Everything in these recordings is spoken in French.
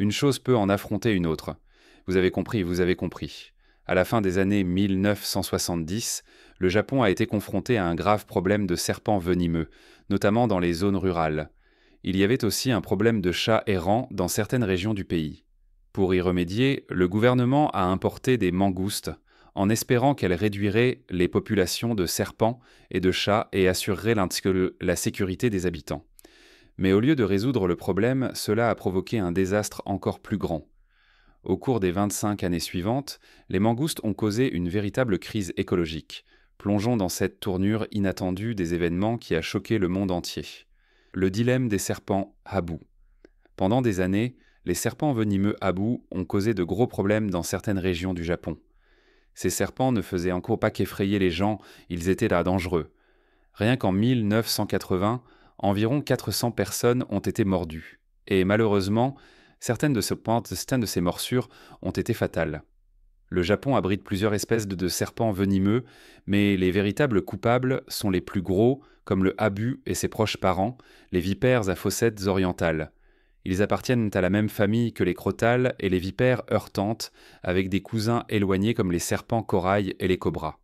Une chose peut en affronter une autre. Vous avez compris, vous avez compris. À la fin des années 1970, le Japon a été confronté à un grave problème de serpents venimeux, notamment dans les zones rurales. Il y avait aussi un problème de chats errants dans certaines régions du pays. Pour y remédier, le gouvernement a importé des mangoustes, en espérant qu'elles réduiraient les populations de serpents et de chats et assureraient la sécurité des habitants. Mais au lieu de résoudre le problème, cela a provoqué un désastre encore plus grand. Au cours des 25 années suivantes, les mangoustes ont causé une véritable crise écologique. Plongeons dans cette tournure inattendue des événements qui a choqué le monde entier. Le dilemme des serpents Habu. Pendant des années, les serpents venimeux Habu ont causé de gros problèmes dans certaines régions du Japon. Ces serpents ne faisaient encore pas qu'effrayer les gens, ils étaient là dangereux. Rien qu'en 1980, environ 400 personnes ont été mordues. Et malheureusement, certaines de ces morsures ont été fatales. Le Japon abrite plusieurs espèces de serpents venimeux, mais les véritables coupables sont les plus gros, comme le habu et ses proches parents, les vipères à fossettes orientales. Ils appartiennent à la même famille que les crotales et les vipères heurtantes, avec des cousins éloignés comme les serpents corail et les cobras.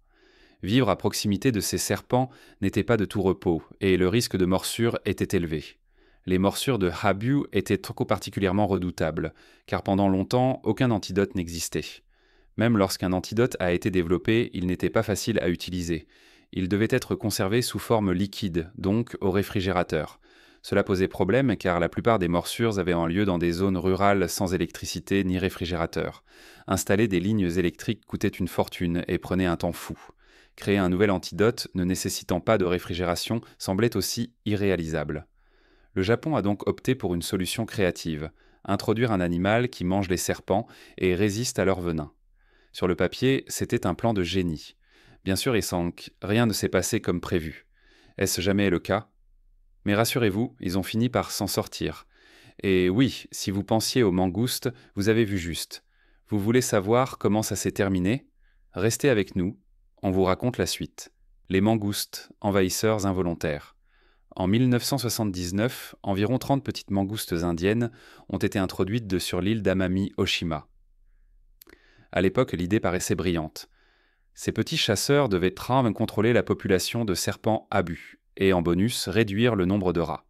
Vivre à proximité de ces serpents n'était pas de tout repos, et le risque de morsure était élevé. Les morsures de habu étaient trop particulièrement redoutables, car pendant longtemps, aucun antidote n'existait. Même lorsqu'un antidote a été développé, il n'était pas facile à utiliser. Il devait être conservé sous forme liquide, donc au réfrigérateur. Cela posait problème car la plupart des morsures avaient lieu dans des zones rurales sans électricité ni réfrigérateur. Installer des lignes électriques coûtait une fortune et prenait un temps fou. Créer un nouvel antidote ne nécessitant pas de réfrigération semblait aussi irréalisable. Le Japon a donc opté pour une solution créative, introduire un animal qui mange les serpents et résiste à leur venin. Sur le papier, c'était un plan de génie. Bien sûr, rien ne s'est passé comme prévu. Est-ce jamais le cas ? Mais rassurez-vous, ils ont fini par s'en sortir. Et oui, si vous pensiez aux mangoustes, vous avez vu juste. Vous voulez savoir comment ça s'est terminé ? Restez avec nous, on vous raconte la suite. Les mangoustes, envahisseurs involontaires. En 1979, environ 30 petites mangoustes indiennes ont été introduites sur l'île d'Amami-Oshima. À l'époque, l'idée paraissait brillante. Ces petits chasseurs devaient contrôler la population de serpents habu et, en bonus, réduire le nombre de rats.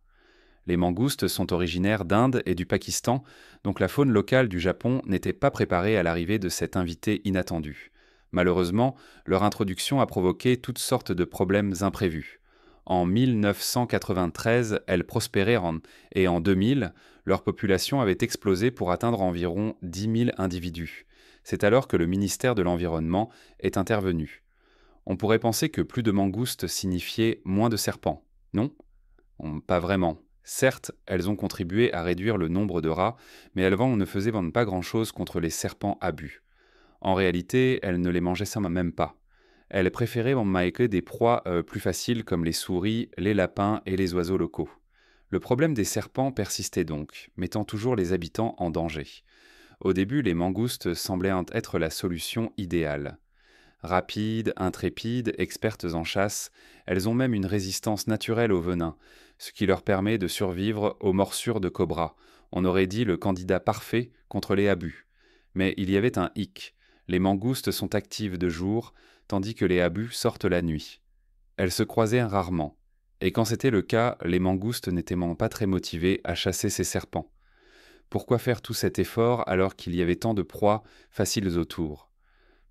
Les mangoustes sont originaires d'Inde et du Pakistan, donc la faune locale du Japon n'était pas préparée à l'arrivée de cet invité inattendu. Malheureusement, leur introduction a provoqué toutes sortes de problèmes imprévus. En 1993, elles prospérèrent et en 2000, leur population avait explosé pour atteindre environ 10 000 individus. C'est alors que le ministère de l'Environnement est intervenu. On pourrait penser que plus de mangoustes signifiait moins de serpents, non ? Pas vraiment. Certes, elles ont contribué à réduire le nombre de rats, mais elles ne faisaient pas grand-chose contre les serpents habu. En réalité, elles ne les mangeaient même pas. Elles préféraient manger des proies plus faciles comme les souris, les lapins et les oiseaux locaux. Le problème des serpents persistait donc, mettant toujours les habitants en danger. Au début, les mangoustes semblaient être la solution idéale. Rapides, intrépides, expertes en chasse, elles ont même une résistance naturelle au venin, ce qui leur permet de survivre aux morsures de cobras. On aurait dit le candidat parfait contre les habus. Mais il y avait un hic. Les mangoustes sont actives de jour, tandis que les habus sortent la nuit. Elles se croisaient rarement. Et quand c'était le cas, les mangoustes n'étaient pas très motivés à chasser ces serpents. Pourquoi faire tout cet effort alors qu'il y avait tant de proies faciles autour ?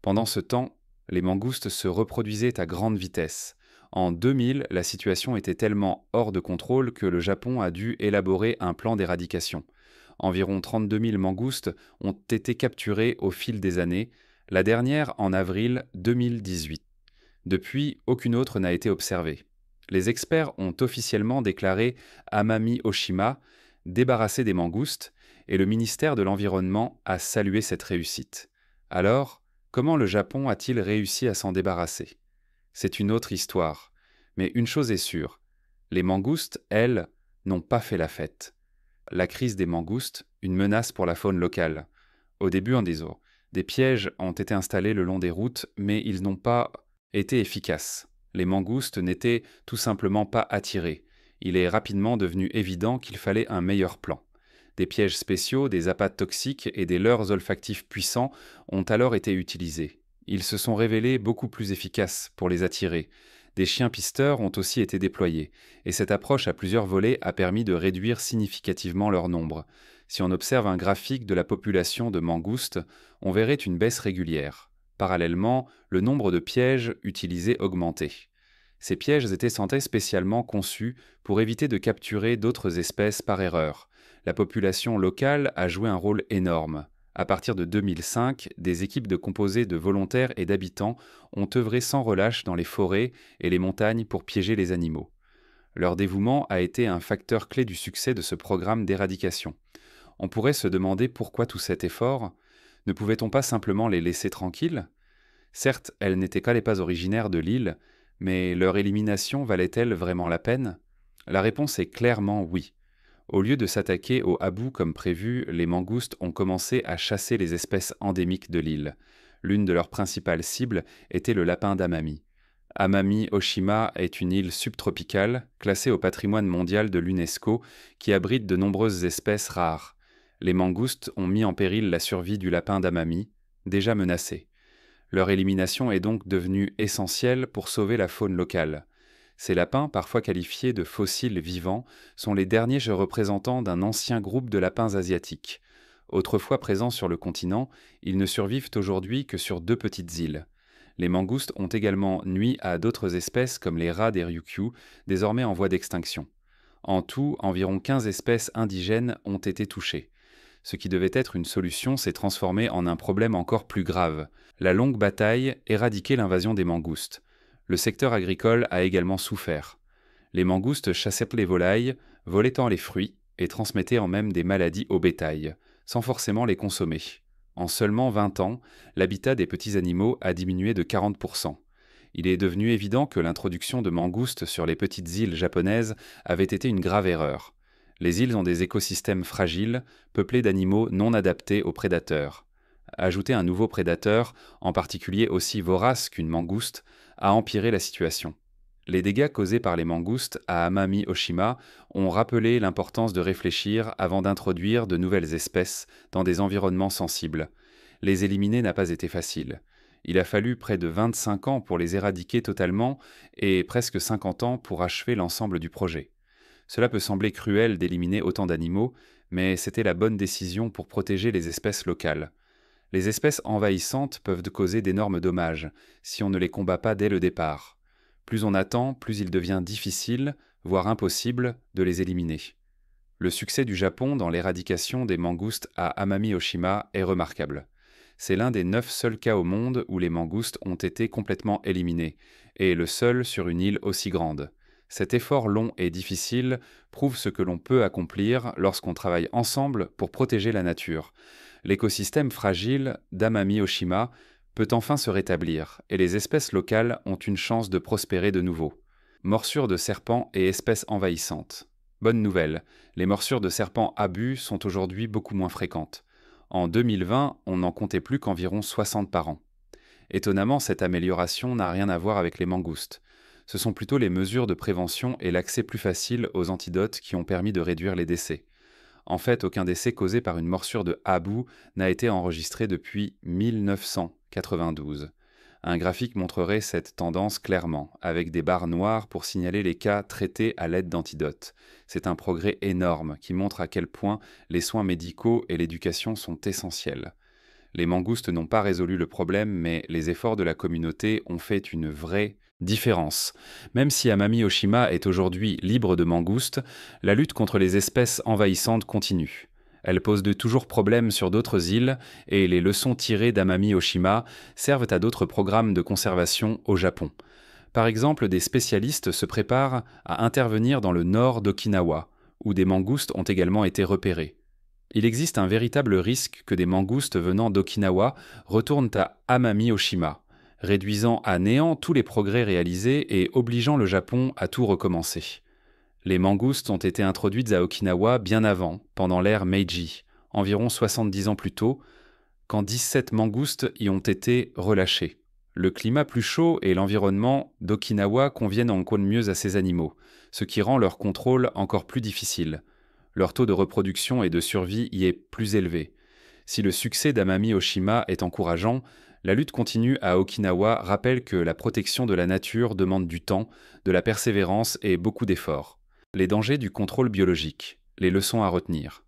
Pendant ce temps, les mangoustes se reproduisaient à grande vitesse. En 2000, la situation était tellement hors de contrôle que le Japon a dû élaborer un plan d'éradication. Environ 32 000 mangoustes ont été capturées au fil des années, la dernière en avril 2018. Depuis, aucune autre n'a été observée. Les experts ont officiellement déclaré Amami-Oshima débarrassé des mangoustes et le ministère de l'Environnement a salué cette réussite. Alors, comment le Japon a-t-il réussi à s'en débarrasser ? C'est une autre histoire. Mais une chose est sûre, les mangoustes, elles, n'ont pas fait la fête. La crise des mangoustes, une menace pour la faune locale. Au début, des pièges ont été installés le long des routes, mais ils n'ont pas été efficaces. Les mangoustes n'étaient tout simplement pas attirés. Il est rapidement devenu évident qu'il fallait un meilleur plan. Des pièges spéciaux, des appâts toxiques et des leurres olfactifs puissants ont alors été utilisés. Ils se sont révélés beaucoup plus efficaces pour les attirer. Des chiens pisteurs ont aussi été déployés, et cette approche à plusieurs volets a permis de réduire significativement leur nombre. Si on observe un graphique de la population de mangoustes, on verrait une baisse régulière. Parallèlement, le nombre de pièges utilisés augmentait. Ces pièges étaient sans doute spécialement conçus pour éviter de capturer d'autres espèces par erreur. La population locale a joué un rôle énorme. À partir de 2005, des équipes composées de volontaires et d'habitants ont œuvré sans relâche dans les forêts et les montagnes pour piéger les animaux. Leur dévouement a été un facteur clé du succès de ce programme d'éradication. On pourrait se demander pourquoi tout cet effort. Ne pouvait-on pas simplement les laisser tranquilles? Certes, elles n'étaient pas originaires de l'île, mais leur élimination valait-elle vraiment la peine? La réponse est clairement oui. Au lieu de s'attaquer aux habous comme prévu, les mangoustes ont commencé à chasser les espèces endémiques de l'île. L'une de leurs principales cibles était le lapin d'Amami. Amami-Oshima est une île subtropicale, classée au patrimoine mondial de l'UNESCO, qui abrite de nombreuses espèces rares. Les mangoustes ont mis en péril la survie du lapin d'Amami, déjà menacé. Leur élimination est donc devenue essentielle pour sauver la faune locale. Ces lapins, parfois qualifiés de fossiles vivants, sont les derniers représentants d'un ancien groupe de lapins asiatiques. Autrefois présents sur le continent, ils ne survivent aujourd'hui que sur 2 petites îles. Les mangoustes ont également nui à d'autres espèces comme les rats des Ryukyu, désormais en voie d'extinction. En tout, environ 15 espèces indigènes ont été touchées. Ce qui devait être une solution s'est transformé en un problème encore plus grave. La longue bataille éradiquait l'invasion des mangoustes. Le secteur agricole a également souffert. Les mangoustes chassaient les volailles, volaient les fruits et transmettaient en même des maladies au bétail, sans forcément les consommer. En seulement 20 ans, l'habitat des petits animaux a diminué de 40%. Il est devenu évident que l'introduction de mangoustes sur les petites îles japonaises avait été une grave erreur. Les îles ont des écosystèmes fragiles, peuplés d'animaux non adaptés aux prédateurs. Ajouter un nouveau prédateur, en particulier aussi vorace qu'une mangouste, a empiré la situation. Les dégâts causés par les mangoustes à Amami-Oshima ont rappelé l'importance de réfléchir avant d'introduire de nouvelles espèces dans des environnements sensibles. Les éliminer n'a pas été facile. Il a fallu près de 25 ans pour les éradiquer totalement et presque 50 ans pour achever l'ensemble du projet. Cela peut sembler cruel d'éliminer autant d'animaux, mais c'était la bonne décision pour protéger les espèces locales. Les espèces envahissantes peuvent causer d'énormes dommages si on ne les combat pas dès le départ. Plus on attend, plus il devient difficile, voire impossible, de les éliminer. Le succès du Japon dans l'éradication des mangoustes à Amami-Oshima est remarquable. C'est l'un des 9 seuls cas au monde où les mangoustes ont été complètement éliminés, et le seul sur une île aussi grande. Cet effort long et difficile prouve ce que l'on peut accomplir lorsqu'on travaille ensemble pour protéger la nature. L'écosystème fragile d'Amami-Oshima peut enfin se rétablir et les espèces locales ont une chance de prospérer de nouveau. Morsures de serpents et espèces envahissantes. Bonne nouvelle, les morsures de serpents abus sont aujourd'hui beaucoup moins fréquentes. En 2020, on n'en comptait plus qu'environ 60 par an. Étonnamment, cette amélioration n'a rien à voir avec les mangoustes. Ce sont plutôt les mesures de prévention et l'accès plus facile aux antidotes qui ont permis de réduire les décès. En fait, aucun décès causé par une morsure de habou n'a été enregistré depuis 1992. Un graphique montrerait cette tendance clairement, avec des barres noires pour signaler les cas traités à l'aide d'antidotes. C'est un progrès énorme qui montre à quel point les soins médicaux et l'éducation sont essentiels. Les mangoustes n'ont pas résolu le problème, mais les efforts de la communauté ont fait une vraie différence. Même si Amami-Oshima est aujourd'hui libre de mangoustes, la lutte contre les espèces envahissantes continue. Elle pose de toujours problème sur d'autres îles et les leçons tirées d'Amami-Oshima servent à d'autres programmes de conservation au Japon. Par exemple, des spécialistes se préparent à intervenir dans le nord d'Okinawa, où des mangoustes ont également été repérés. Il existe un véritable risque que des mangoustes venant d'Okinawa retournent à Amami-Oshima, réduisant à néant tous les progrès réalisés et obligeant le Japon à tout recommencer. Les mangoustes ont été introduites à Okinawa bien avant, pendant l'ère Meiji, environ 70 ans plus tôt, quand 17 mangoustes y ont été relâchés. Le climat plus chaud et l'environnement d'Okinawa conviennent encore mieux à ces animaux, ce qui rend leur contrôle encore plus difficile. Leur taux de reproduction et de survie y est plus élevé. Si le succès d'Amami Oshima est encourageant, la lutte continue à Okinawa rappelle que la protection de la nature demande du temps, de la persévérance et beaucoup d'efforts. Les dangers du contrôle biologique. Les leçons à retenir.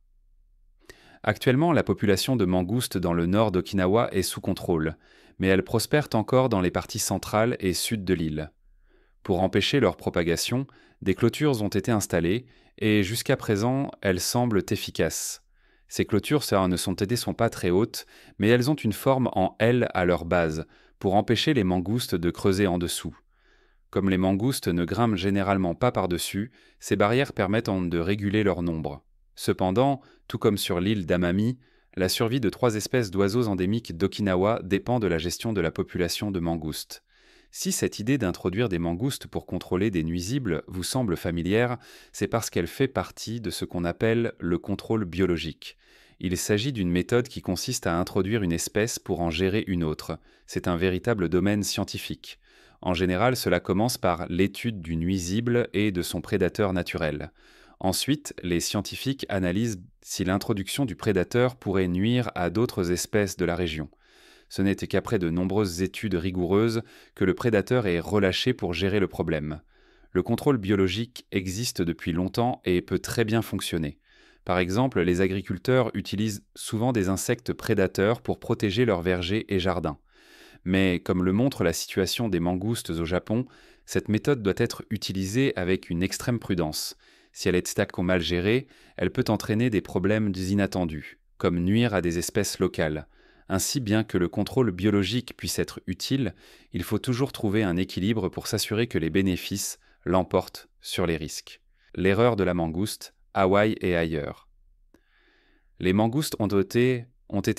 Actuellement, la population de mangoustes dans le nord d'Okinawa est sous contrôle, mais elle prospère encore dans les parties centrales et sud de l'île. Pour empêcher leur propagation, des clôtures ont été installées et jusqu'à présent, elles semblent efficaces. Ces clôtures ne sont pas très hautes, mais elles ont une forme en L à leur base, pour empêcher les mangoustes de creuser en dessous. Comme les mangoustes ne grimpent généralement pas par-dessus, ces barrières permettent de réguler leur nombre. Cependant, tout comme sur l'île d'Amami, la survie de 3 espèces d'oiseaux endémiques d'Okinawa dépend de la gestion de la population de mangoustes. Si cette idée d'introduire des mangoustes pour contrôler des nuisibles vous semble familière, c'est parce qu'elle fait partie de ce qu'on appelle le contrôle biologique. Il s'agit d'une méthode qui consiste à introduire une espèce pour en gérer une autre. C'est un véritable domaine scientifique. En général, cela commence par l'étude du nuisible et de son prédateur naturel. Ensuite, les scientifiques analysent si l'introduction du prédateur pourrait nuire à d'autres espèces de la région. Ce n'était qu'après de nombreuses études rigoureuses que le prédateur est relâché pour gérer le problème. Le contrôle biologique existe depuis longtemps et peut très bien fonctionner. Par exemple, les agriculteurs utilisent souvent des insectes prédateurs pour protéger leurs vergers et jardins. Mais comme le montre la situation des mangoustes au Japon, cette méthode doit être utilisée avec une extrême prudence. Si elle est mal gérée, elle peut entraîner des problèmes inattendus, comme nuire à des espèces locales. Ainsi, bien que le contrôle biologique puisse être utile, il faut toujours trouver un équilibre pour s'assurer que les bénéfices l'emportent sur les risques. L'erreur de la mangouste, Hawaï et ailleurs. Les mangoustes ont été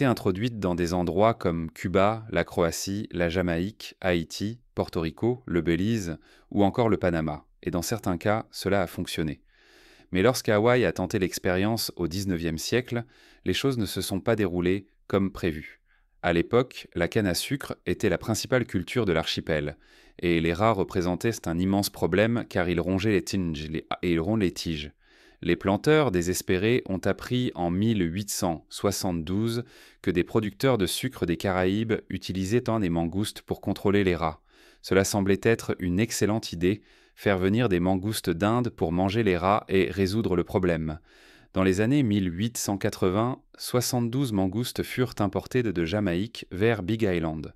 introduites dans des endroits comme Cuba, la Croatie, la Jamaïque, Haïti, Porto Rico, le Belize ou encore le Panama, et dans certains cas, cela a fonctionné. Mais lorsqu'Hawaï a tenté l'expérience au XIXe siècle, les choses ne se sont pas déroulées comme prévu. À l'époque, la canne à sucre était la principale culture de l'archipel, et les rats représentaient un immense problème car ils rongeaient les tiges. Les planteurs désespérés ont appris en 1872 que des producteurs de sucre des Caraïbes utilisaient des mangoustes pour contrôler les rats. Cela semblait être une excellente idée, faire venir des mangoustes d'Inde pour manger les rats et résoudre le problème. Dans les années 1880, 72 mangoustes furent importés de Jamaïque vers Big Island.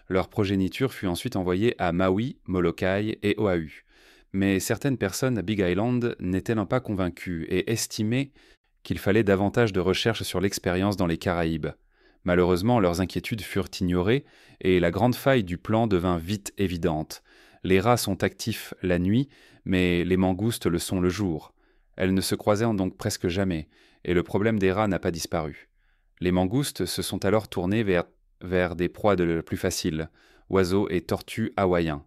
Leur progéniture fut ensuite envoyée à Maui, Molokai et Oahu. Mais certaines personnes à Big Island n'étaient pas convaincues et estimaient qu'il fallait davantage de recherches sur l'expérience dans les Caraïbes. Malheureusement, leurs inquiétudes furent ignorées et la grande faille du plan devint vite évidente. Les rats sont actifs la nuit, mais les mangoustes le sont le jour. Elles ne se croisaient donc presque jamais, et le problème des rats n'a pas disparu. Les mangoustes se sont alors tournées vers des proies plus faciles, oiseaux et tortues hawaïens.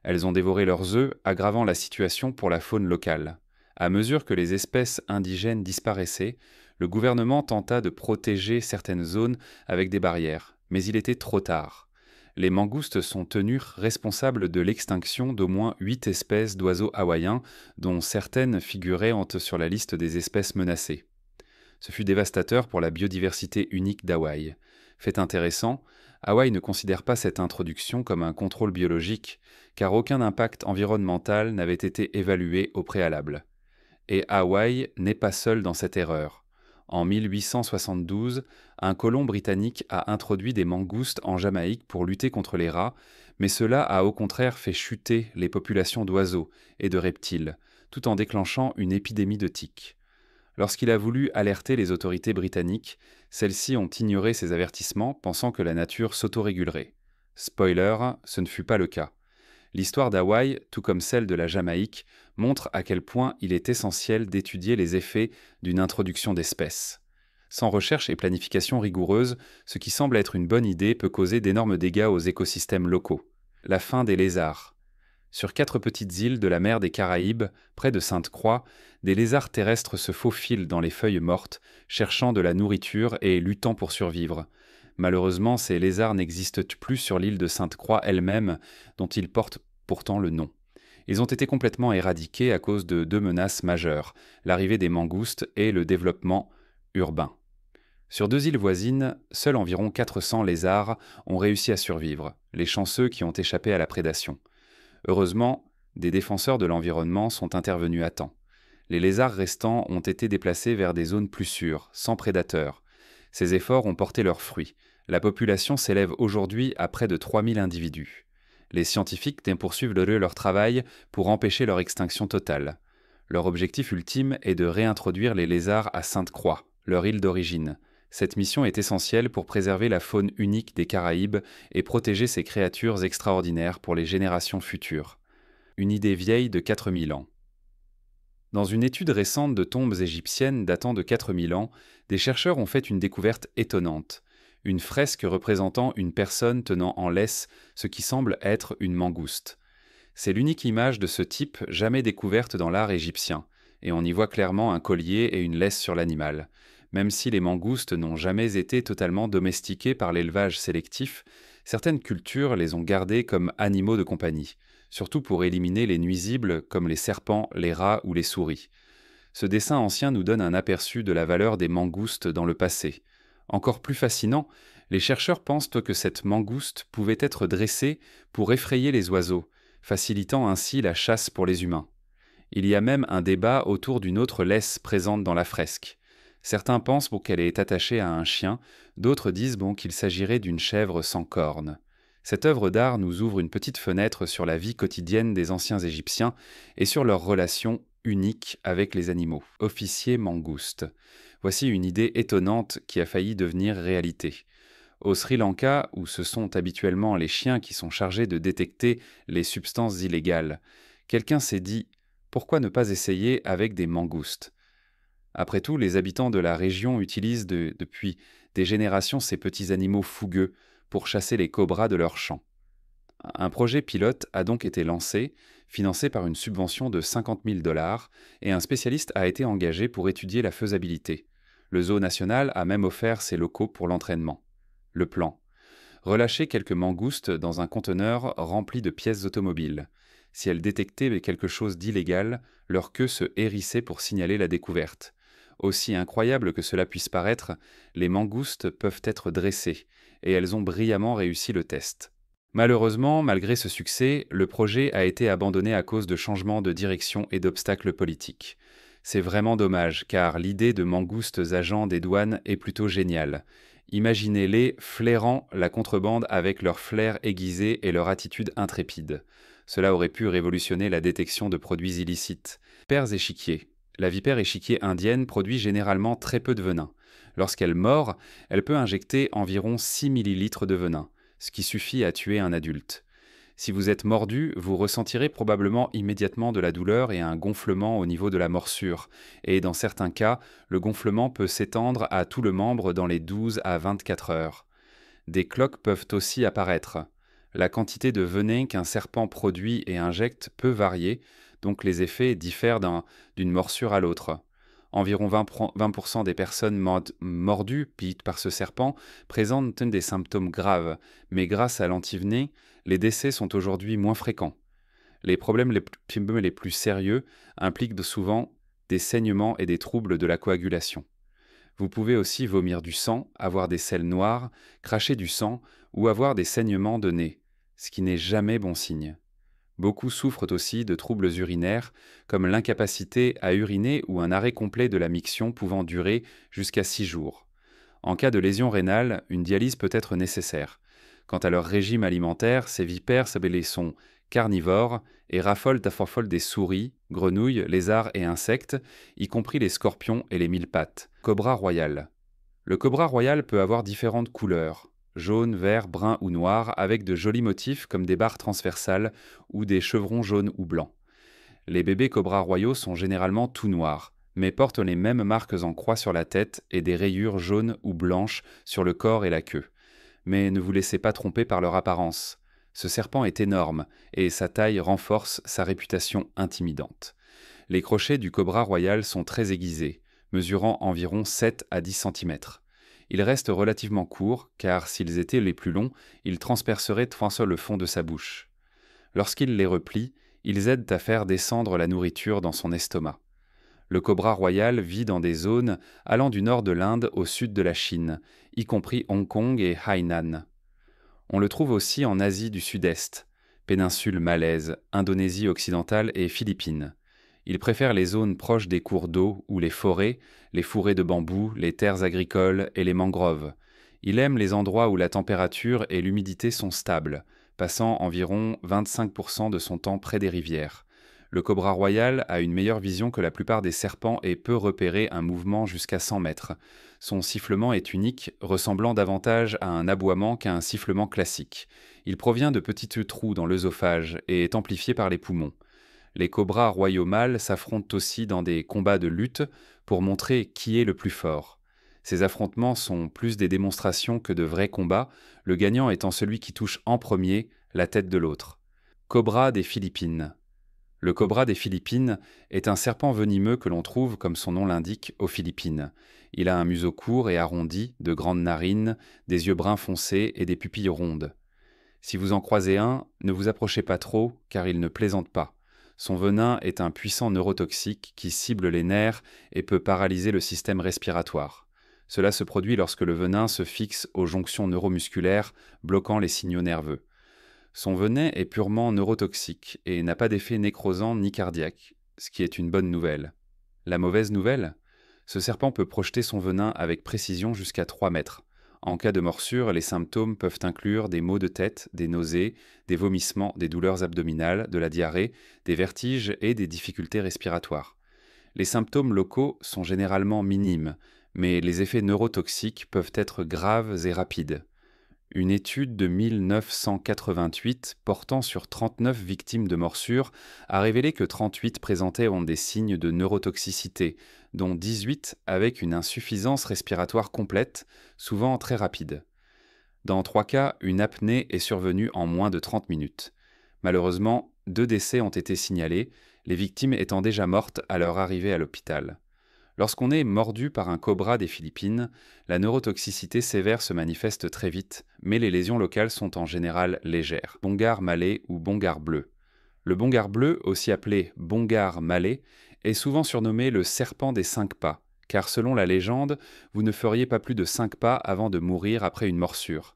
Elles ont dévoré leurs œufs, aggravant la situation pour la faune locale. À mesure que les espèces indigènes disparaissaient, le gouvernement tenta de protéger certaines zones avec des barrières, mais il était trop tard. Les mangoustes sont tenus responsables de l'extinction d'au moins 8 espèces d'oiseaux hawaïens, dont certaines figuraient sur la liste des espèces menacées. Ce fut dévastateur pour la biodiversité unique d'Hawaï. Fait intéressant, Hawaï ne considère pas cette introduction comme un contrôle biologique, car aucun impact environnemental n'avait été évalué au préalable. Et Hawaï n'est pas seul dans cette erreur. En 1872, un colon britannique a introduit des mangoustes en Jamaïque pour lutter contre les rats, mais cela a au contraire fait chuter les populations d'oiseaux et de reptiles, tout en déclenchant une épidémie de tiques. Lorsqu'il a voulu alerter les autorités britanniques, celles-ci ont ignoré ces avertissements, pensant que la nature s'autorégulerait. Spoiler, ce ne fut pas le cas. L'histoire d'Hawaï, tout comme celle de la Jamaïque, montre à quel point il est essentiel d'étudier les effets d'une introduction d'espèces. Sans recherche et planification rigoureuse, ce qui semble être une bonne idée peut causer d'énormes dégâts aux écosystèmes locaux. La fin des lézards. Sur 4 petites îles de la mer des Caraïbes, près de Sainte-Croix, des lézards terrestres se faufilent dans les feuilles mortes, cherchant de la nourriture et luttant pour survivre. Malheureusement, ces lézards n'existent plus sur l'île de Sainte-Croix elle-même, dont ils portent pourtant le nom. Ils ont été complètement éradiqués à cause de deux menaces majeures, l'arrivée des mangoustes et le développement urbain. Sur deux îles voisines, seuls environ 400 lézards ont réussi à survivre, les chanceux qui ont échappé à la prédation. Heureusement, des défenseurs de l'environnement sont intervenus à temps. Les lézards restants ont été déplacés vers des zones plus sûres, sans prédateurs. Ces efforts ont porté leurs fruits. La population s'élève aujourd'hui à près de 3000 individus. Les scientifiques poursuivent leur travail pour empêcher leur extinction totale. Leur objectif ultime est de réintroduire les lézards à Sainte-Croix, leur île d'origine. Cette mission est essentielle pour préserver la faune unique des Caraïbes et protéger ces créatures extraordinaires pour les générations futures. Une idée vieille de 4000 ans. Dans une étude récente de tombes égyptiennes datant de 4000 ans, des chercheurs ont fait une découverte étonnante. Une fresque représentant une personne tenant en laisse ce qui semble être une mangouste. C'est l'unique image de ce type jamais découverte dans l'art égyptien, et on y voit clairement un collier et une laisse sur l'animal. Même si les mangoustes n'ont jamais été totalement domestiquées par l'élevage sélectif, certaines cultures les ont gardées comme animaux de compagnie, surtout pour éliminer les nuisibles comme les serpents, les rats ou les souris. Ce dessin ancien nous donne un aperçu de la valeur des mangoustes dans le passé. Encore plus fascinant, les chercheurs pensent que cette mangouste pouvait être dressée pour effrayer les oiseaux, facilitant ainsi la chasse pour les humains. Il y a même un débat autour d'une autre laisse présente dans la fresque. Certains pensent qu'elle est attachée à un chien, d'autres disent qu'il s'agirait d'une chèvre sans cornes. Cette œuvre d'art nous ouvre une petite fenêtre sur la vie quotidienne des anciens Égyptiens et sur leur relation unique avec les animaux. Officier mangouste. Voici une idée étonnante qui a failli devenir réalité. Au Sri Lanka, où ce sont habituellement les chiens qui sont chargés de détecter les substances illégales, quelqu'un s'est dit « Pourquoi ne pas essayer avec des mangoustes ?» Après tout, les habitants de la région utilisent depuis des générations ces petits animaux fougueux pour chasser les cobras de leurs champs. Un projet pilote a donc été lancé, financé par une subvention de 50 000 $, et un spécialiste a été engagé pour étudier la faisabilité. Le Zoo national a même offert ses locaux pour l'entraînement. Le plan. Relâcher quelques mangoustes dans un conteneur rempli de pièces automobiles. Si elles détectaient quelque chose d'illégal, leur queue se hérissait pour signaler la découverte. Aussi incroyable que cela puisse paraître, les mangoustes peuvent être dressées, et elles ont brillamment réussi le test. Malheureusement, malgré ce succès, le projet a été abandonné à cause de changements de direction et d'obstacles politiques. C'est vraiment dommage, car l'idée de mangoustes agents des douanes est plutôt géniale. Imaginez-les flairant la contrebande avec leurs flair aiguisés et leur attitude intrépide. Cela aurait pu révolutionner la détection de produits illicites. Vipères échiquiers. La vipère échiquier indienne produit généralement très peu de venin. Lorsqu'elle mord, elle peut injecter environ 6 ml de venin, ce qui suffit à tuer un adulte. Si vous êtes mordu, vous ressentirez probablement immédiatement de la douleur et un gonflement au niveau de la morsure, et dans certains cas, le gonflement peut s'étendre à tout le membre dans les 12 à 24 heures. Des cloques peuvent aussi apparaître. La quantité de venin qu'un serpent produit et injecte peut varier, donc les effets diffèrent d'une morsure à l'autre. Environ 20% des personnes mordues par ce serpent présentent des symptômes graves, mais grâce à l'antivenin, les décès sont aujourd'hui moins fréquents. Les problèmes les plus sérieux impliquent souvent des saignements et des troubles de la coagulation. Vous pouvez aussi vomir du sang, avoir des selles noires, cracher du sang ou avoir des saignements de nez, ce qui n'est jamais bon signe. Beaucoup souffrent aussi de troubles urinaires, comme l'incapacité à uriner ou un arrêt complet de la miction pouvant durer jusqu'à 6 jours. En cas de lésion rénale, une dialyse peut être nécessaire. Quant à leur régime alimentaire, ces vipères sont carnivores et raffolent des souris, grenouilles, lézards et insectes, y compris les scorpions et les mille-pattes. Cobra royal. Le cobra royal peut avoir différentes couleurs. Jaune, vert, brun ou noir, avec de jolis motifs comme des barres transversales ou des chevrons jaunes ou blancs. Les bébés cobras royaux sont généralement tout noirs, mais portent les mêmes marques en croix sur la tête et des rayures jaunes ou blanches sur le corps et la queue. Mais ne vous laissez pas tromper par leur apparence. Ce serpent est énorme, et sa taille renforce sa réputation intimidante. Les crochets du cobra royal sont très aiguisés, mesurant environ 7 à 10 cm. Ils restent relativement courts, car s'ils étaient les plus longs, ils transperceraient le fond de sa bouche. Lorsqu'il les replie, Ils aident à faire descendre la nourriture dans son estomac. Le cobra royal vit dans des zones allant du nord de l'Inde au sud de la Chine, y compris Hong Kong et Hainan. On le trouve aussi en Asie du Sud-Est, péninsule malaise, Indonésie occidentale et Philippines. Il préfère les zones proches des cours d'eau ou les forêts, les fourrés de bambou, les terres agricoles et les mangroves. Il aime les endroits où la température et l'humidité sont stables, passant environ 25% de son temps près des rivières. Le cobra royal a une meilleure vision que la plupart des serpents et peut repérer un mouvement jusqu'à 100 mètres. Son sifflement est unique, ressemblant davantage à un aboiement qu'à un sifflement classique. Il provient de petits trous dans l'œsophage et est amplifié par les poumons. Les cobras royaux mâles s'affrontent aussi dans des combats de lutte pour montrer qui est le plus fort. Ces affrontements sont plus des démonstrations que de vrais combats, le gagnant étant celui qui touche en premier la tête de l'autre. Cobra des Philippines. Le cobra des Philippines est un serpent venimeux que l'on trouve, comme son nom l'indique, aux Philippines. Il a un museau court et arrondi, de grandes narines, des yeux bruns foncés et des pupilles rondes. Si vous en croisez un, ne vous approchez pas trop, car il ne plaisante pas. Son venin est un puissant neurotoxique qui cible les nerfs et peut paralyser le système respiratoire. Cela se produit lorsque le venin se fixe aux jonctions neuromusculaires, bloquant les signaux nerveux. Son venin est purement neurotoxique et n'a pas d'effet nécrosant ni cardiaque, ce qui est une bonne nouvelle. La mauvaise nouvelle ? Ce serpent peut projeter son venin avec précision jusqu'à 3 mètres. En cas de morsure, les symptômes peuvent inclure des maux de tête, des nausées, des vomissements, des douleurs abdominales, de la diarrhée, des vertiges et des difficultés respiratoires. Les symptômes locaux sont généralement minimes, mais les effets neurotoxiques peuvent être graves et rapides. Une étude de 1988 portant sur 39 victimes de morsures a révélé que 38 présentaient des signes de neurotoxicité, dont 18 avec une insuffisance respiratoire complète, souvent très rapide. Dans 3 cas, une apnée est survenue en moins de 30 minutes. Malheureusement, 2 décès ont été signalés, les victimes étant déjà mortes à leur arrivée à l'hôpital. Lorsqu'on est mordu par un cobra des Philippines, la neurotoxicité sévère se manifeste très vite, mais les lésions locales sont en général légères. Bongar malais ou bongar bleu. Le bongar bleu, aussi appelé bongar malais, est souvent surnommé le serpent des 5 pas, car selon la légende, vous ne feriez pas plus de 5 pas avant de mourir après une morsure.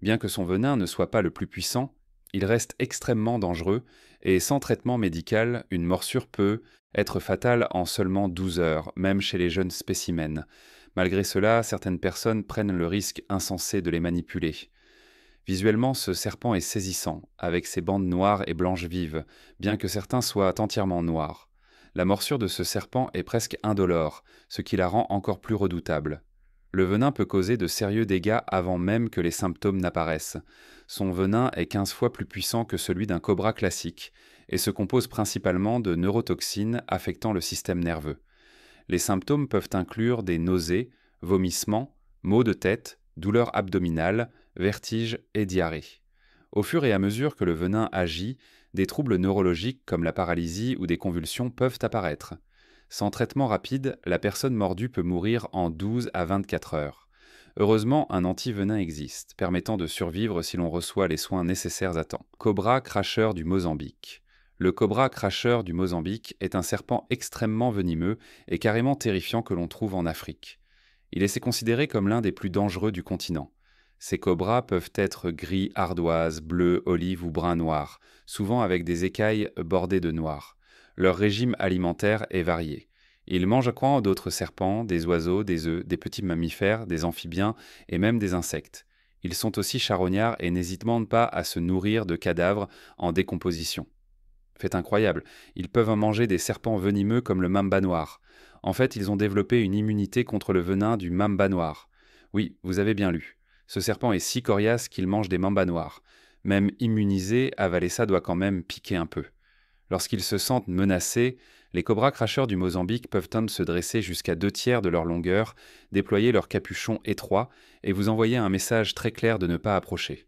Bien que son venin ne soit pas le plus puissant, il reste extrêmement dangereux et sans traitement médical, une morsure peut être fatale en seulement 12 heures, même chez les jeunes spécimens. Malgré cela, certaines personnes prennent le risque insensé de les manipuler. Visuellement, ce serpent est saisissant, avec ses bandes noires et blanches vives, bien que certains soient entièrement noirs. La morsure de ce serpent est presque indolore, ce qui la rend encore plus redoutable. Le venin peut causer de sérieux dégâts avant même que les symptômes n'apparaissent. Son venin est 15 fois plus puissant que celui d'un cobra classique et se compose principalement de neurotoxines affectant le système nerveux. Les symptômes peuvent inclure des nausées, vomissements, maux de tête, douleurs abdominales, vertiges et diarrhée. Au fur et à mesure que le venin agit, des troubles neurologiques comme la paralysie ou des convulsions peuvent apparaître. Sans traitement rapide, la personne mordue peut mourir en 12 à 24 heures. Heureusement, un anti-venin existe, permettant de survivre si l'on reçoit les soins nécessaires à temps. Cobra cracheur du Mozambique. Le cobra cracheur du Mozambique est un serpent extrêmement venimeux et carrément terrifiant que l'on trouve en Afrique. Il est considéré comme l'un des plus dangereux du continent. Ces cobras peuvent être gris ardoise, bleu, olive ou brun noir, souvent avec des écailles bordées de noir. Leur régime alimentaire est varié. Ils mangent quoi d'autres serpents, des oiseaux, des œufs, des petits mammifères, des amphibiens et même des insectes. Ils sont aussi charognards et n'hésitent pas à se nourrir de cadavres en décomposition. Fait incroyable, ils peuvent manger des serpents venimeux comme le mamba noir. En fait, ils ont développé une immunité contre le venin du mamba noir. Oui, vous avez bien lu. Ce serpent est si coriace qu'il mange des mambas noirs. Même immunisé, avaler ça doit quand même piquer un peu. Lorsqu'ils se sentent menacés, les cobras cracheurs du Mozambique peuvent se dresser jusqu'à 2/3 de leur longueur, déployer leur capuchon étroit et vous envoyer un message très clair de ne pas approcher.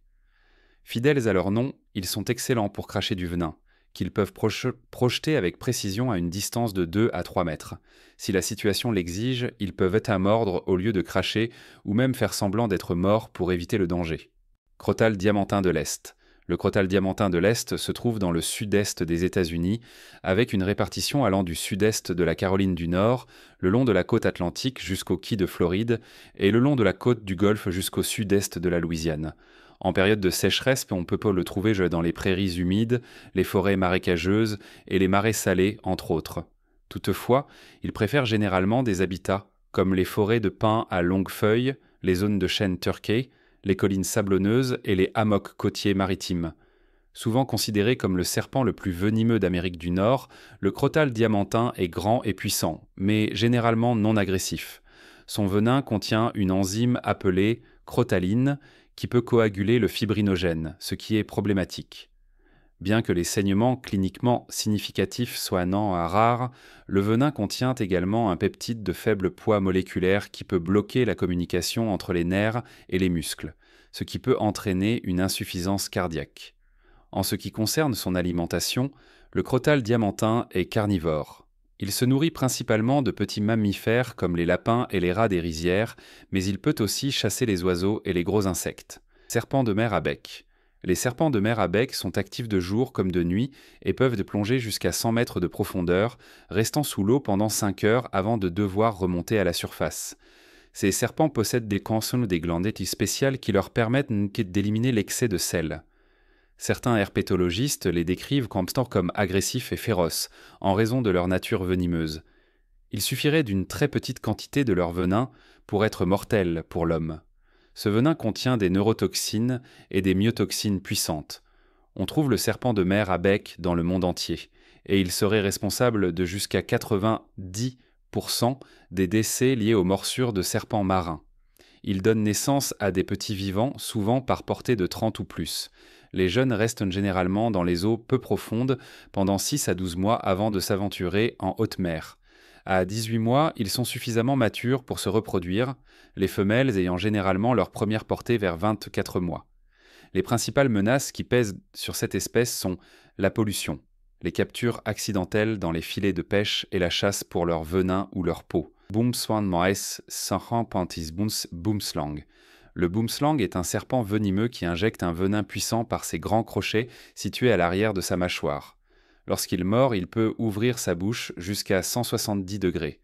Fidèles à leur nom, ils sont excellents pour cracher du venin, qu'ils peuvent projeter avec précision à une distance de 2 à 3 mètres. Si la situation l'exige, ils peuvent être à mordre au lieu de cracher ou même faire semblant d'être morts pour éviter le danger. Crotal diamantin de l'Est. Le crotal diamantin de l'Est se trouve dans le sud-est des États-Unis, avec une répartition allant du sud-est de la Caroline du Nord, le long de la côte atlantique jusqu'au quai de Floride, et le long de la côte du Golfe jusqu'au sud-est de la Louisiane. En période de sécheresse, on peut le trouver dans les prairies humides, les forêts marécageuses et les marais salés, entre autres. Toutefois, il préfère généralement des habitats, comme les forêts de pins à longues feuilles, les zones de chênes turkey, les collines sablonneuses et les hammocks côtiers maritimes. Souvent considéré comme le serpent le plus venimeux d'Amérique du Nord, le crotal diamantin est grand et puissant, mais généralement non agressif. Son venin contient une enzyme appelée crotaline qui peut coaguler le fibrinogène, ce qui est problématique. Bien que les saignements cliniquement significatifs soient rares, le venin contient également un peptide de faible poids moléculaire qui peut bloquer la communication entre les nerfs et les muscles, ce qui peut entraîner une insuffisance cardiaque. En ce qui concerne son alimentation, le crotal diamantin est carnivore. Il se nourrit principalement de petits mammifères comme les lapins et les rats des rizières, mais il peut aussi chasser les oiseaux et les gros insectes. Serpent de mer à bec. Les serpents de mer à bec sont actifs de jour comme de nuit et peuvent plonger jusqu'à 100 mètres de profondeur, restant sous l'eau pendant 5 heures avant de devoir remonter à la surface. Ces serpents possèdent des cancers ou des glandes spéciales qui leur permettent d'éliminer l'excès de sel. Certains herpétologistes les décrivent comme agressifs et féroces, en raison de leur nature venimeuse. Il suffirait d'une très petite quantité de leur venin pour être mortel pour l'homme. Ce venin contient des neurotoxines et des myotoxines puissantes. On trouve le serpent de mer à bec dans le monde entier, et il serait responsable de jusqu'à 90% des décès liés aux morsures de serpents marins. Il donne naissance à des petits vivants, souvent par portée de 30 ou plus. Les jeunes restent généralement dans les eaux peu profondes pendant 6 à 12 mois avant de s'aventurer en haute mer. À 18 mois, ils sont suffisamment matures pour se reproduire, les femelles ayant généralement leur première portée vers 24 mois. Les principales menaces qui pèsent sur cette espèce sont la pollution, les captures accidentelles dans les filets de pêche et la chasse pour leur venin ou leur peau. Boomslang maes sanhan pantis boomslang. Le boomslang est un serpent venimeux qui injecte un venin puissant par ses grands crochets situés à l'arrière de sa mâchoire. Lorsqu'il mord, il peut ouvrir sa bouche jusqu'à 170 degrés.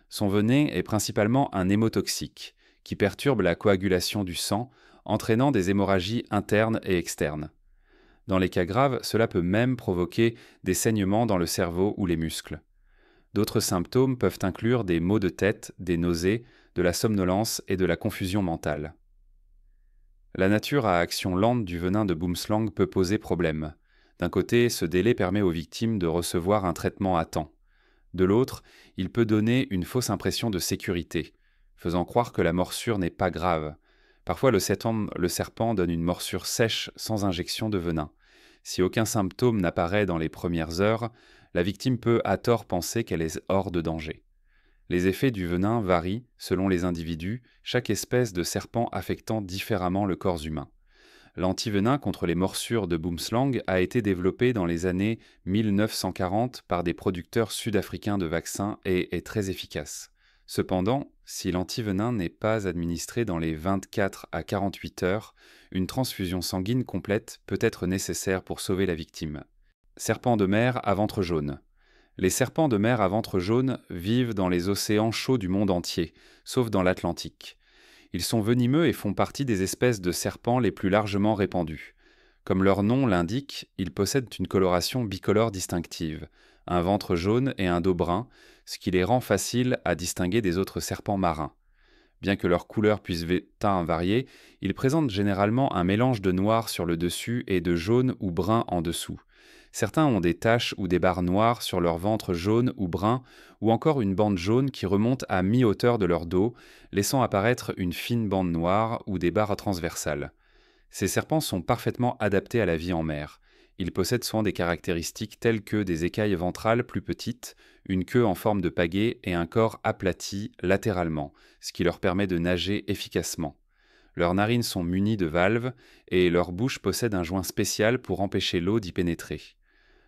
Son venin est principalement un hémotoxique, qui perturbe la coagulation du sang, entraînant des hémorragies internes et externes. Dans les cas graves, cela peut même provoquer des saignements dans le cerveau ou les muscles. D'autres symptômes peuvent inclure des maux de tête, des nausées, de la somnolence et de la confusion mentale. La nature à action lente du venin de boomslang peut poser problème. D'un côté, ce délai permet aux victimes de recevoir un traitement à temps. De l'autre, il peut donner une fausse impression de sécurité, faisant croire que la morsure n'est pas grave. Parfois, le serpent donne une morsure sèche sans injection de venin. Si aucun symptôme n'apparaît dans les premières heures, la victime peut à tort penser qu'elle est hors de danger. Les effets du venin varient selon les individus, chaque espèce de serpent affectant différemment le corps humain. L'antivenin contre les morsures de boomslang a été développé dans les années 1940 par des producteurs sud-africains de vaccins et est très efficace. Cependant, si l'antivenin n'est pas administré dans les 24 à 48 heures, une transfusion sanguine complète peut être nécessaire pour sauver la victime. Serpents de mer à ventre jaune. Les serpents de mer à ventre jaune vivent dans les océans chauds du monde entier, sauf dans l'Atlantique. Ils sont venimeux et font partie des espèces de serpents les plus largement répandues. Comme leur nom l'indique, ils possèdent une coloration bicolore distinctive, un ventre jaune et un dos brun, ce qui les rend faciles à distinguer des autres serpents marins. Bien que leur couleur puisse varier, ils présentent généralement un mélange de noir sur le dessus et de jaune ou brun en dessous. Certains ont des taches ou des barres noires sur leur ventre jaune ou brun, ou encore une bande jaune qui remonte à mi-hauteur de leur dos, laissant apparaître une fine bande noire ou des barres transversales. Ces serpents sont parfaitement adaptés à la vie en mer. Ils possèdent souvent des caractéristiques telles que des écailles ventrales plus petites, une queue en forme de pagaie et un corps aplati latéralement, ce qui leur permet de nager efficacement. Leurs narines sont munies de valves et leur bouche possède un joint spécial pour empêcher l'eau d'y pénétrer.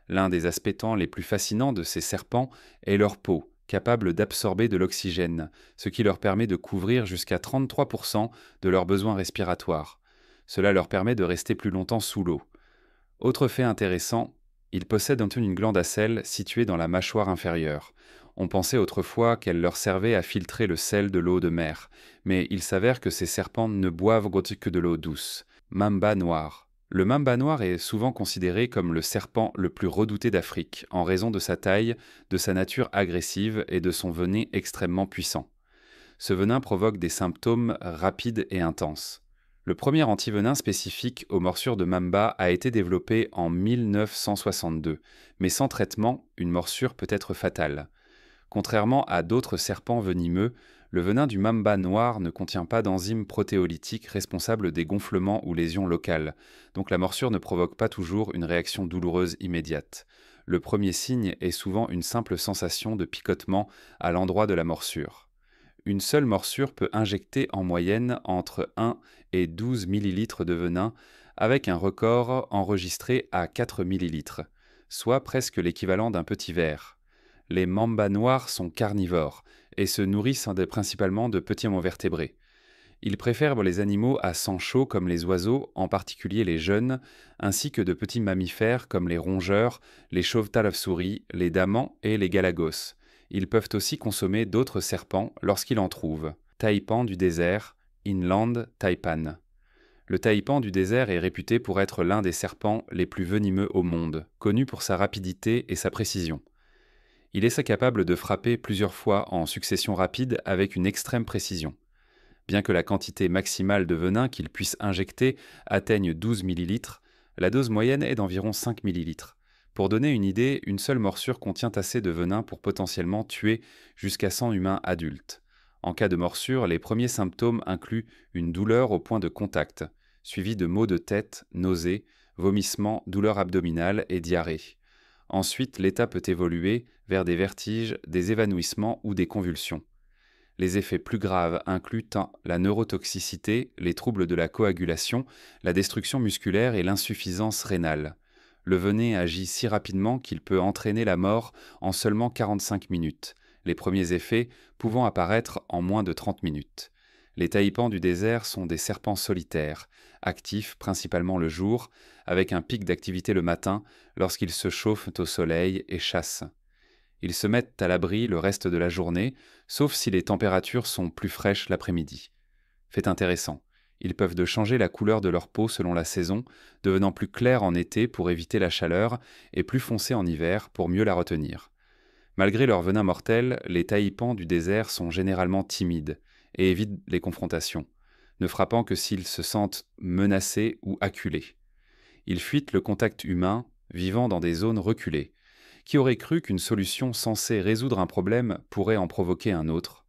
L'un des aspects les plus fascinants de ces serpents est leur peau, capable d'absorber de l'oxygène, ce qui leur permet de couvrir jusqu'à 33% de leurs besoins respiratoires. Cela leur permet de rester plus longtemps sous l'eau. Autre fait intéressant, ils possèdent une glande à sel située dans la mâchoire inférieure. On pensait autrefois qu'elle leur servait à filtrer le sel de l'eau de mer, mais il s'avère que ces serpents ne boivent que de l'eau douce. Mamba noir. Le mamba noir est souvent considéré comme le serpent le plus redouté d'Afrique, en raison de sa taille, de sa nature agressive et de son venin extrêmement puissant. Ce venin provoque des symptômes rapides et intenses. Le premier antivenin spécifique aux morsures de mamba a été développé en 1962, mais sans traitement, une morsure peut être fatale. Contrairement à d'autres serpents venimeux, le venin du mamba noir ne contient pas d'enzymes protéolytiques responsables des gonflements ou lésions locales, donc la morsure ne provoque pas toujours une réaction douloureuse immédiate. Le premier signe est souvent une simple sensation de picotement à l'endroit de la morsure. Une seule morsure peut injecter en moyenne entre 1 et 12 millilitres de venin, avec un record enregistré à 4 millilitres, soit presque l'équivalent d'un petit verre. Les mambas noirs sont carnivores et se nourrissent principalement de petits invertébrés. Ils préfèrent les animaux à sang chaud comme les oiseaux, en particulier les jeunes, ainsi que de petits mammifères comme les rongeurs, les chauves-souris, les damans et les galagos. Ils peuvent aussi consommer d'autres serpents lorsqu'ils en trouvent. Taipan du désert, Inland taipan. Le taipan du désert est réputé pour être l'un des serpents les plus venimeux au monde, connu pour sa rapidité et sa précision. Il est capable de frapper plusieurs fois en succession rapide avec une extrême précision. Bien que la quantité maximale de venin qu'il puisse injecter atteigne 12 millilitres, la dose moyenne est d'environ 5 millilitres. Pour donner une idée, une seule morsure contient assez de venin pour potentiellement tuer jusqu'à 100 humains adultes. En cas de morsure, les premiers symptômes incluent une douleur au point de contact, suivie de maux de tête, nausées, vomissements, douleurs abdominales et diarrhée. Ensuite, l'état peut évoluer vers des vertiges, des évanouissements ou des convulsions. Les effets plus graves incluent tant la neurotoxicité, les troubles de la coagulation, la destruction musculaire et l'insuffisance rénale. Le venin agit si rapidement qu'il peut entraîner la mort en seulement 45 minutes, les premiers effets pouvant apparaître en moins de 30 minutes. Les taipans du désert sont des serpents solitaires, actifs principalement le jour, avec un pic d'activité le matin lorsqu'ils se chauffent au soleil et chassent. Ils se mettent à l'abri le reste de la journée, sauf si les températures sont plus fraîches l'après-midi. Fait intéressant, ils peuvent changer la couleur de leur peau selon la saison, devenant plus clairs en été pour éviter la chaleur et plus foncés en hiver pour mieux la retenir. Malgré leur venin mortel, les taipans du désert sont généralement timides et évitent les confrontations, ne frappant que s'ils se sentent menacés ou acculés. Ils fuient le contact humain, vivant dans des zones reculées. Qui aurait cru qu'une solution censée résoudre un problème pourrait en provoquer un autre?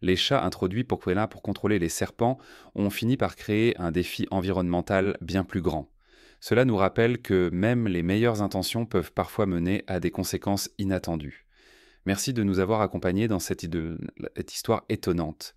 Les chats introduits pour contrôler les serpents ont fini par créer un défi environnemental bien plus grand. Cela nous rappelle que même les meilleures intentions peuvent parfois mener à des conséquences inattendues. Merci de nous avoir accompagnés dans cette histoire étonnante.